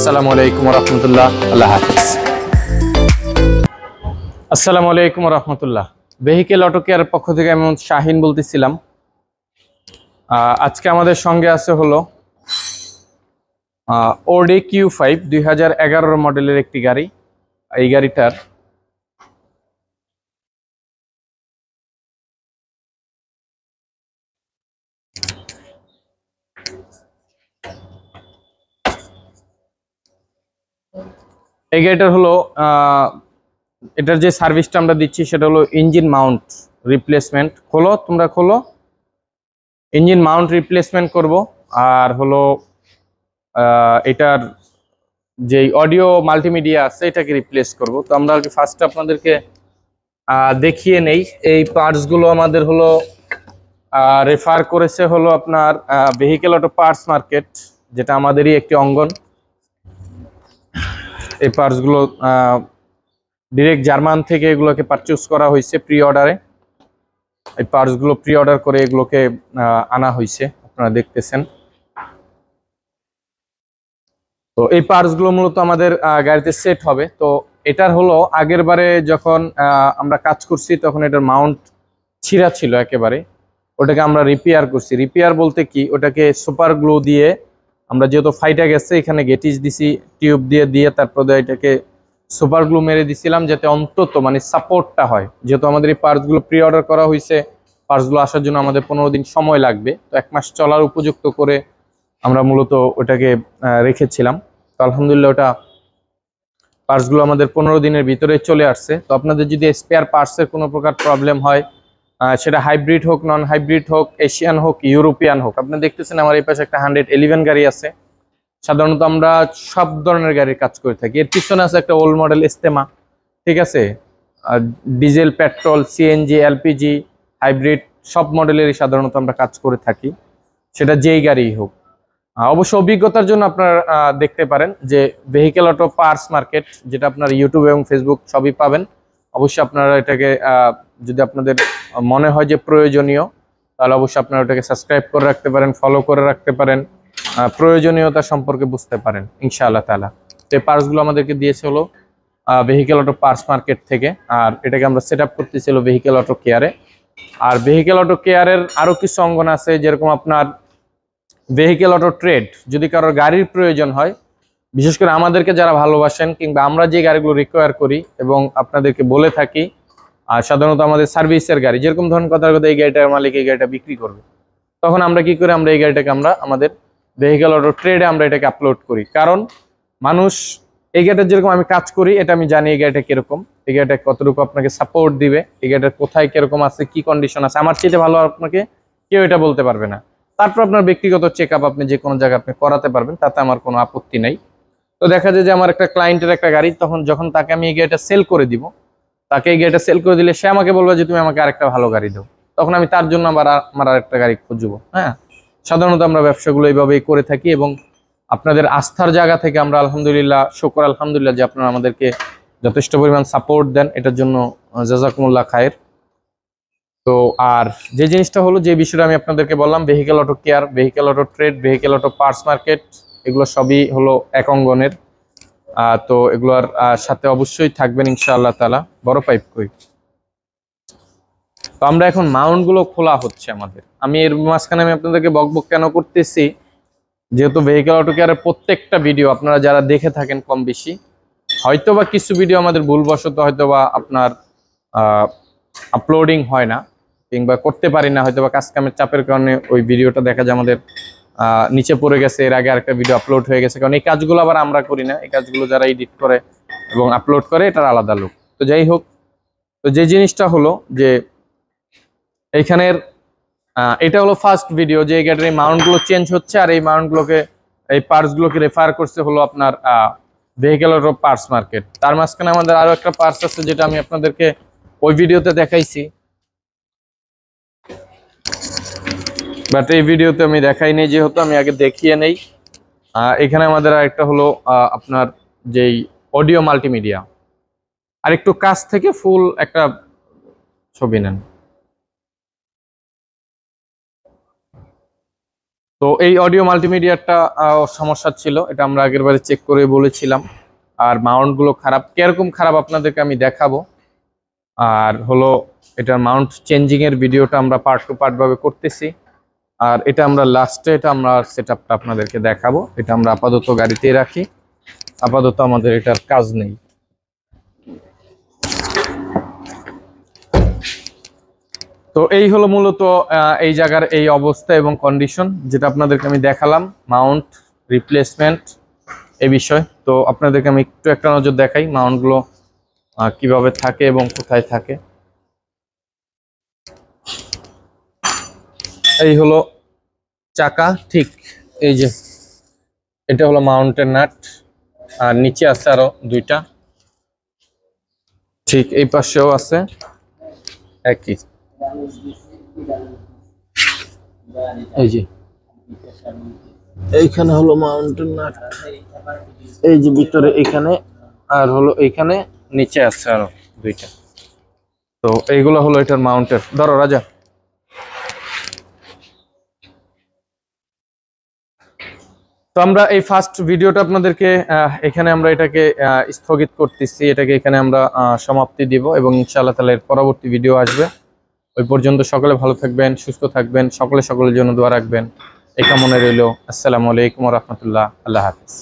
আসসালামু আলাইকুম রহমতুল্লাহ। আল্লাহ হাফিজ। আসসালামু আলাইকুম রহমতুল্লাহ। ভেহিকেল অটো কেয়ারের পক্ষ থেকে আমি শাহিন বলতেছিলাম। আজকে আমাদের সঙ্গে আছে হলো ওডি Q5 2011 মডেলের একটি গাড়ি। এই গাড়িটার হলো এটার যে সার্ভিসটা আমরা দিচ্ছি সেটা হলো ইঞ্জিন মাউন্ট রিপ্লেসমেন্ট। তোমরা খোলো, ইঞ্জিন মাউন্ট রিপ্লেসমেন্ট করব। আর হলো এটার যে অডিও মাল্টিমিডিয়া আছে এটাকে রিপ্লেস করব। তো আমরা ফার্স্টে আপনাদেরকে দেখিয়ে নেই। এই পার্টসগুলো আমাদের হলো রেফার করেছে হলো আপনার ভেহিকেল অটো পার্টস মার্কেট, যেটা আমাদেরই একটি অঙ্গন। এই পার্টসগুলো ডিরেক্ট জার্মান থেকে এগুলোকে পারচেজ করা হয়েছে প্রি অর্ডারে। এই পার্টসগুলো প্রি অর্ডার করে এগুলোকে আনা হয়েছে, আপনারা দেখতেছেন। তো এই পার্টসগুলো মূলত আমাদের গাড়িতে সেট হবে। তো এটার হলো আগের বারে যখন আমরা কাজ করছি তখন এটার মাউন্ট ছিঁড়া ছিল একেবারে, ওটাকে আমরা রিপেয়ার করছি। রিপেয়ার বলতে কি, ওটাকে সুপার গ্লু দিয়ে আমরা যেহেতু ফাইটা গেছে এখানে গেটিস দিছি টিউব দিয়ে তারপরে এটাকে সুপার গ্লু মেরে দিছিলাম, যাতে অন্তত মানে সাপোর্টটা হয়। যেহেতু আমাদের এই পার্টসগুলো প্রি অর্ডার করা হয়েছে, পার্টসগুলো আসার জন্য আমাদের 15 দিন সময় লাগবে। তো 1 মাস চলার উপযুক্ত করে আমরা মূলত ওটাকে রেখেছিলাম। তো আলহামদুলিল্লাহ ওটা পার্টসগুলো আমাদের 15 দিনের ভিতরে চলে আসছে। তো আপনাদের যদি স্পেয়ার পার্টসের কোনো প্রকার প্রবলেম হয়, সেটা হাইব্রিড হোক, নন হাইব্রিড হোক, এশিয়ান হোক, ইউরোপিয়ান হোক, আপনি দেখতেছেন আমার এই পাশে একটা 111 গাড়ি আছে। সাধারণত আমরা সব ধরনের গাড়ির কাজ করে থাকি। এর পিছনে আছে একটা ওল্ড মডেল ইস্তেমা, ঠিক আছে। Diesel, petrol, CNG, LPG, hybrid সব মডেলেরই সাধারণত আমরা কাজ করে থাকি, সেটা যেই গাড়িই হোক। অবশ্য অভিজ্ঞতার জন্য আপনারা দেখতে পারেন যে ভেহিকেল অটো পার্টস মার্কেট, যেটা আপনার ইউটিউব এবং ফেসবুক সবই পাবেন। অবশ্যই আপনারা এটাকে যদি আপনাদের মনে হয় যে প্রয়োজনীয়, তাহলে অবশ্যই আপনারা ওটাকে সাবস্ক্রাইব করে রাখতে পারেন, ফলো করে রাখতে পারেন, প্রয়োজনীয়তা সম্পর্কে বুঝতে পারেন ইনশাআল্লাহ তাআলা। তো এই পার্টসগুলো আমাদেরকে দিয়েছে হলো ভেহিকেল অটো পার্টস মার্কেট থেকে। আর এটাকে আমরা সেট আপ করতেছিল ভেহিকেল অটো কেয়ারে। আর ভেহিকেল অটো কেয়ারের আরও কিছু অঙ্গন আছে, যেরকম আপনার ভেহিকেল অটো ট্রেড। যদি কারোর গাড়ির প্রয়োজন হয়, বিশেষ করে আমাদেরকে যারা ভালোবাসেন কিংবা আমরা যে গাড়িগুলো রিকোয়ার করি এবং আপনাদেরকে বলে থাকি, আর সাধারণত আমাদের সার্ভিসের গাড়ি, যেরকম ধরুন কথার কথা এই গাড়িটার মালিক এই গাড়িটা বিক্রি করবে, তখন আমরা কি করি, আমরা এই গাড়িটাকে আমরা আমাদের ভেহিকেল অটো ট্রেডে আমরা এটাকে আপলোড করি। কারণ মানুষ এই গাড়িটার যেরকম আমি কাজ করি, এটা আমি জানি এই গাড়িটা কিরকম, এই গাড়িটা কতটুকু আপনাকে সাপোর্ট দিবে, এই গাড়িটার কোথায় কিরকম আছে, কি কন্ডিশন আছে, আমার চেয়ে ভালো আপনাকে কেউ এটা বলতে পারবে না। তারপর আপনার ব্যক্তিগত চেক আপ আপনি যে কোনো জায়গায় আপনি করাতে পারবেন, তাতে আমার কোনো আপত্তি নাই। তো দেখা যায় যে আমার একটা ক্লায়েন্টের একটা গাড়ি, যখন তাকে আমি এই গাড়িটা সেল করে দিব, তাকে এই গাড়িটা সেল করে দিলে সে আমাকে বলবে যে তুমি আমাকে আরেকটা ভালো গাড়ি দাও। তখন আমি তার জন্য আমার আরেকটা গাড়ি খুঁজবো। হ্যাঁ, সাধারণত আমরা ব্যবসাগুলো এইভাবেই করে থাকি এবং আপনাদের আস্থার জায়গা থেকে আমরা আলহামদুলিল্লাহ, শুকর আলহামদুলিল্লাহ যে আপনারা আমাদেরকে যথেষ্ট পরিমাণ সাপোর্ট দেন, এটার জন্য জাযাকুমুল্লাহ খায়ের। তো আর যে জিনিসটা হলো, যে বিষয়টা আমি আপনাদেরকে বললাম, vehicle auto care, vehicle auto trade, vehicle auto parts market, এগুলো সবই হলো এক অঙ্গনের। তো এগুলোর সাথে অবশ্যই থাকবেন ইনশাআল্লাহ তাআলা। বড় পাইপ কই। তো আমরা এখন মাউন্ট গুলো খোলা হচ্ছে আমাদের। আমি এর মাঝখানে আমি আপনাদেরকে বকবক কেন করতেছি, যেহেতু ভেহিকেল অটো কেয়ারের প্রত্যেকটা ভিডিও আপনারা যারা দেখে থাকেন কম বেশি, হয়তোবা কিছু ভিডিও আমাদের ভুলবশত হয়তোবা আপনার আপলোডিং হয় না কিংবা করতে পারি না, হয়তোবা কাজ কামের চাপের কারণে ওই ভিডিওটা দেখা যায় আমাদের নিচে পড়ে গেছে, এর আগে আরেকটা ভিডিও আপলোড হয়ে গেছে। কারণ এই কাজগুলো আবার আমরা করি না, এই কাজগুলো যারা এডিট করে এবং আপলোড করে এটার আলাদা লোক। তো যাই হোক, তো যে জিনিসটা হলো যে এইখানের এটা হলো ফার্স্ট ভিডিও যে এই গাড়ির মাউন্টগুলো চেঞ্জ হচ্ছে, আর এই মাউন্টগুলোকে, এই পার্টসগুলোকে রেফার করছে হলো আপনার ভেহিকেল অটো পার্টস মার্কেট। তার মাঝখানে আমাদের আরো একটা পার্টস আছে যেটা আমি আপনাদেরকে ওই ভিডিওতে দেখাইছি, বাট এই ভিডিওতে আমি দেখাই নেই, যেহেতু আমি আগে দেখিয়ে নেই। এখানে আমাদের আরেকটা হলো আপনার যেই অডিও মাল্টিমিডিয়া। আর একটু কাছ থেকে ফুল একটা ছবি নেন। তো এই অডিও মাল্টিমিডিয়াটা সমস্যা ছিল, এটা আমরা আগের বারে চেক করে বলেছিলাম। আর মাউন্ট গুলো খারাপ, কিরকম খারাপ আপনাদেরকে আমি দেখাবো। আর হলো এটার মাউন্ট চেঞ্জিং এর ভিডিওটা আমরা পার্ট টু পার্ট ভাবে করতেছি। আর এটা আমরা লাস্টে এটা আমরা সেটআপটা আপনাদেরকে দেখাবো। এটা আমরা আপাতত গাড়িতেই রাখি, আপাতত আমাদের এটার কাজ নেই। তো এই হলো মূলত এই জায়গার এই অবস্থা এবং কন্ডিশন, যেটা আপনাদেরকে আমি দেখালাম মাউন্ট রিপ্লেসমেন্ট এই বিষয়। তো আপনাদেরকে আমি একটু একটা নজর দেখাই মাউন্টগুলো কিভাবে থাকে এবং কোথায় থাকে। এই হলো চাকা, ঠিক এই যে এটা হলো মাউন্টের নাট, আর নিচে আছে আরো দুইটা, ঠিক এই পাশেও আছে একই। এই যে এইখানে হলো মাউন্টেন নাট, এই যে ভিতরে এখানে, আর হলো এইখানে নিচে আছে আরো দুইটা। তো এইগুলো হলো এটার মাউন্টের। ধরো রাজা। তো আমরা এই ফার্স্ট ভিডিওটা আপনাদেরকে এখানে আমরা এটাকে স্থগিত করতেছি, এটাকে এখানে আমরা সমাপ্তি দিব এবং ইনশাআল্লাহ তাআলা এর পরবর্তী ভিডিও আসবে। ওই পর্যন্ত সকলে ভালো থাকবেন, সুস্থ থাকবেন, সকলের জন্য দোয়া রাখবেন, এই কামনা রইল। আসসালামু আলাইকুম ওয়া রাহমাতুল্লাহ। আল্লাহ হাফেজ।